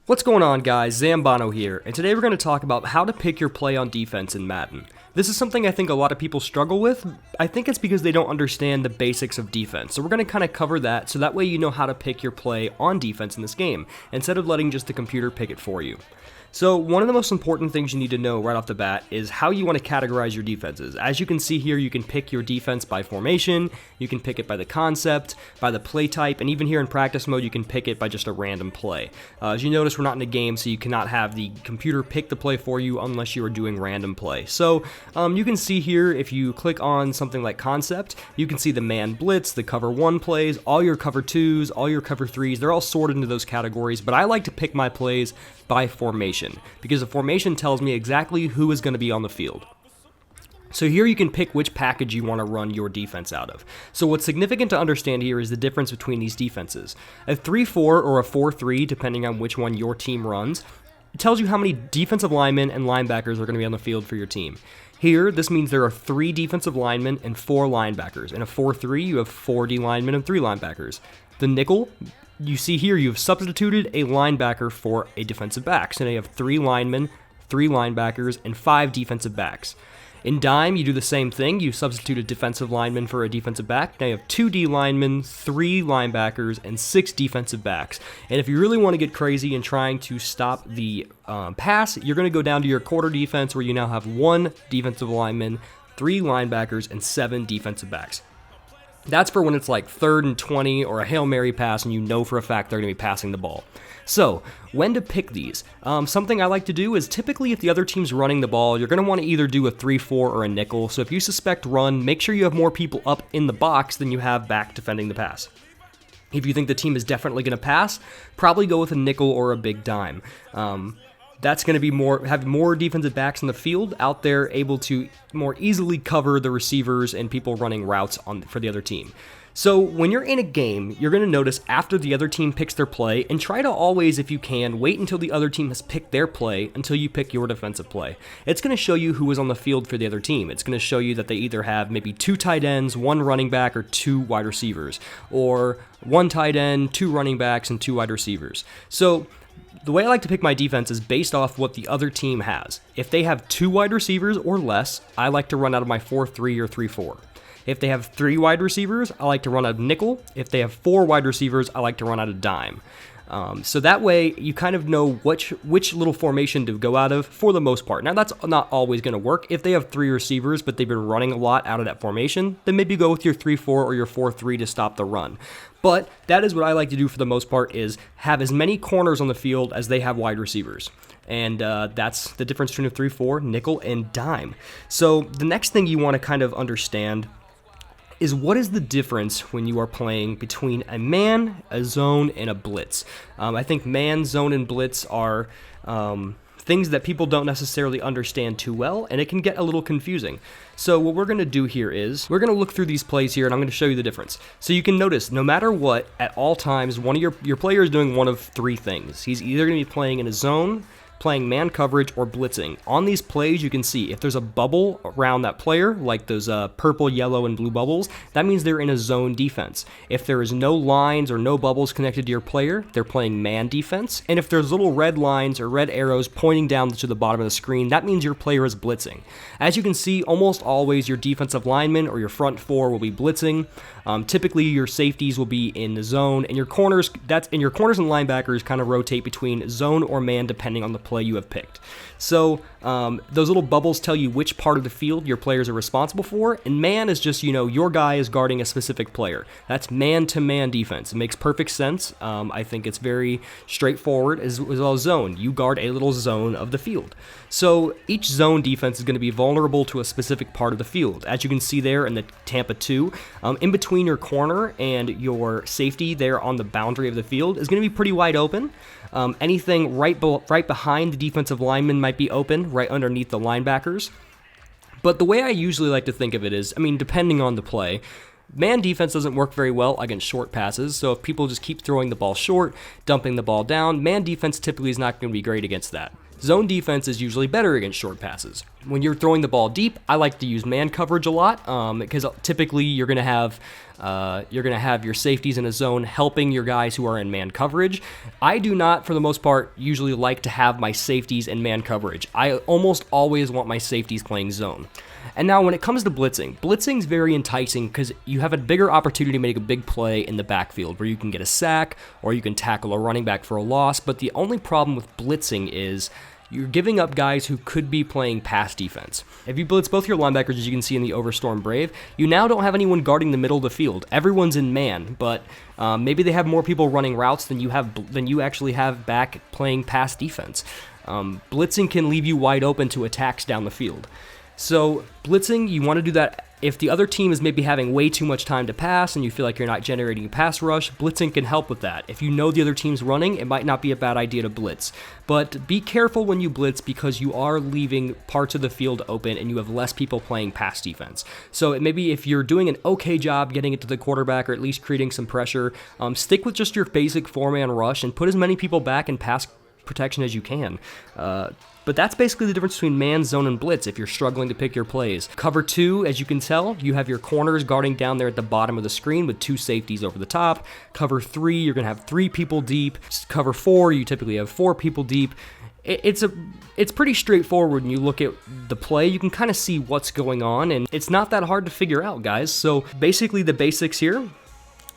What's going on, guys? Zanbono here, and today we're going to talk about how to pick your play on defense in Madden. This is something I think a lot of people struggle with. I think it's because they don't understand the basics of defense, so we're going to kind of cover that so that way you know how to pick your play on defense in this game, instead of letting just the computer pick it for you. So one of the most important things you need to know right off the bat is how you want to categorize your defenses. As you can see here, you can pick your defense by formation, you can pick it by the concept, by the play type, and even here in practice mode, you can pick it by just a random play. As you notice, we're not in a game, so you cannot have the computer pick the play for you unless you are doing random play. So you can see here, if you click on something like concept, you can see the man blitz, the cover 1 plays, all your cover 2s, all your cover 3s, they're all sorted into those categories, but I like to pick my plays by formation, because the formation tells me exactly who is going to be on the field. So here you can pick which package you want to run your defense out of. So what's significant to understand here is the difference between these defenses. A 3-4 or a 4-3, depending on which one your team runs, it tells you how many defensive linemen and linebackers are going to be on the field for your team. Here, this means there are 3 defensive linemen and 4 linebackers. In a 4-3, you have 4 D linemen and 3 linebackers. The nickel, you see here, you've substituted a linebacker for a defensive back. So now you have 3 linemen, 3 linebackers, and 5 defensive backs. In dime, you do the same thing. You substitute a defensive lineman for a defensive back. Now you have 2 D linemen, 3 linebackers, and 6 defensive backs. And if you really want to get crazy in trying to stop the pass, you're going to go down to your quarter defense, where you now have 1 defensive lineman, 3 linebackers, and 7 defensive backs. That's for when it's like 3rd and 20 or a Hail Mary pass and you know for a fact they're going to be passing the ball. So, when to pick these? Something I like to do is typically if the other team's running the ball, you're going to want to either do a 3-4 or a nickel. So if you suspect run, make sure you have more people up in the box than you have back defending the pass. If you think the team is definitely going to pass, probably go with a nickel or a big dime. That's going to be have more defensive backs in the field out there, able to more easily cover the receivers and people running routes for the other team. So when you're in a game, you're going to notice after the other team picks their play, and try to always, if you can, wait until the other team has picked their play until you pick your defensive play. It's going to show you who is on the field for the other team. It's going to show you that they either have maybe 2 tight ends, 1 running back, or 2 wide receivers, or 1 tight end, 2 running backs, and 2 wide receivers. So the way I like to pick my defense is based off what the other team has. If they have 2 wide receivers or less, I like to run out of my 4-3 or 3-4. If they have 3 wide receivers, I like to run out of nickel. If they have 4 wide receivers, I like to run out of dime. So that way you kind of know which little formation to go out of for the most part. Now that's not always going to work. If they have 3 receivers but they've been running a lot out of that formation, then maybe go with your 3-4 or your 4-3 to stop the run. But that is what I like to do for the most part, is have as many corners on the field as they have wide receivers. And that's the difference between a 3-4, nickel, and dime. So the next thing you want to kind of understand is what is the difference when you are playing between a man, a zone, and a blitz. I think man, zone, and blitz are things that people don't necessarily understand too well, and it can get a little confusing. So what we're going to do here is we're going to look through these plays here, and I'm going to show you the difference. So you can notice, no matter what, at all times, one of your player is doing one of 3 things. He's either going to be playing in a zone, playing man coverage, or blitzing. On these plays, you can see if there's a bubble around that player, like those purple, yellow, and blue bubbles, that means they're in a zone defense. If there is no lines or no bubbles connected to your player, they're playing man defense. And if there's little red lines or red arrows pointing down to the bottom of the screen, that means your player is blitzing. As you can see, almost always your defensive lineman or your front 4 will be blitzing. Typically, your safeties will be in the zone, and your corners and linebackers kind of rotate between zone or man depending on the play you have picked. So those little bubbles tell you which part of the field your players are responsible for, and man is just, your guy is guarding a specific player. That's man-to-man defense. It makes perfect sense. I think it's very straightforward, as well as zone. You guard a little zone of the field. So each zone defense is going to be vulnerable to a specific part of the field. As you can see there in the Tampa 2, in between your corner and your safety there on the boundary of the field is going to be pretty wide open. Anything right behind the defensive lineman might be open, right underneath the linebackers. But the way I usually like to think of it is, depending on the play, man defense doesn't work very well against short passes, so if people just keep throwing the ball short, dumping the ball down, man defense typically is not going to be great against that. Zone defense is usually better against short passes. When you're throwing the ball deep, I like to use man coverage a lot because typically you're going to have your safeties in a zone helping your guys who are in man coverage. I do not, for the most part, usually like to have my safeties in man coverage. I almost always want my safeties playing zone. And now when it comes to blitzing, blitzing's very enticing because you have a bigger opportunity to make a big play in the backfield where you can get a sack or you can tackle a running back for a loss. But the only problem with blitzing is you're giving up guys who could be playing pass defense. If you blitz both your linebackers, as you can see in the Overstorm Brave, you now don't have anyone guarding the middle of the field. Everyone's in man, but maybe they have more people running routes than you actually have back playing pass defense. Blitzing can leave you wide open to attacks down the field. So blitzing, you want to do that if the other team is maybe having way too much time to pass and you feel like you're not generating a pass rush. Blitzing can help with that. If you know the other team's running, it might not be a bad idea to blitz. But be careful when you blitz because you are leaving parts of the field open and you have less people playing pass defense. So maybe if you're doing an okay job getting it to the quarterback or at least creating some pressure, stick with just your basic 4-man rush and put as many people back in pass protection as you can. But that's basically the difference between man, zone, and blitz if you're struggling to pick your plays. Cover 2, as you can tell, you have your corners guarding down there at the bottom of the screen with 2 safeties over the top. Cover 3, you're going to have 3 people deep. Cover 4, you typically have 4 people deep. It's pretty straightforward when you look at the play. You can kind of see what's going on, and it's not that hard to figure out, guys. So basically the basics here.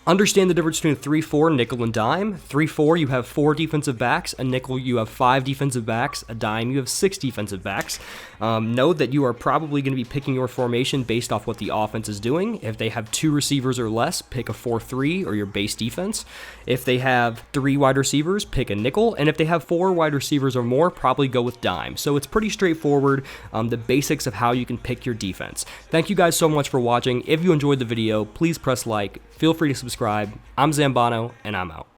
Understand the difference between 3-4, nickel, and dime. 3-4, you have 4 defensive backs. A nickel, you have 5 defensive backs. A dime, you have 6 defensive backs. Know that you are probably going to be picking your formation based off what the offense is doing. If they have 2 receivers or less, pick a 4-3 or your base defense. If they have 3 wide receivers, pick a nickel. And if they have 4 wide receivers or more, probably go with dime. So it's pretty straightforward, the basics of how you can pick your defense. Thank you guys so much for watching. If you enjoyed the video, please press like. Feel free to subscribe. I'm Zanbono, and I'm out.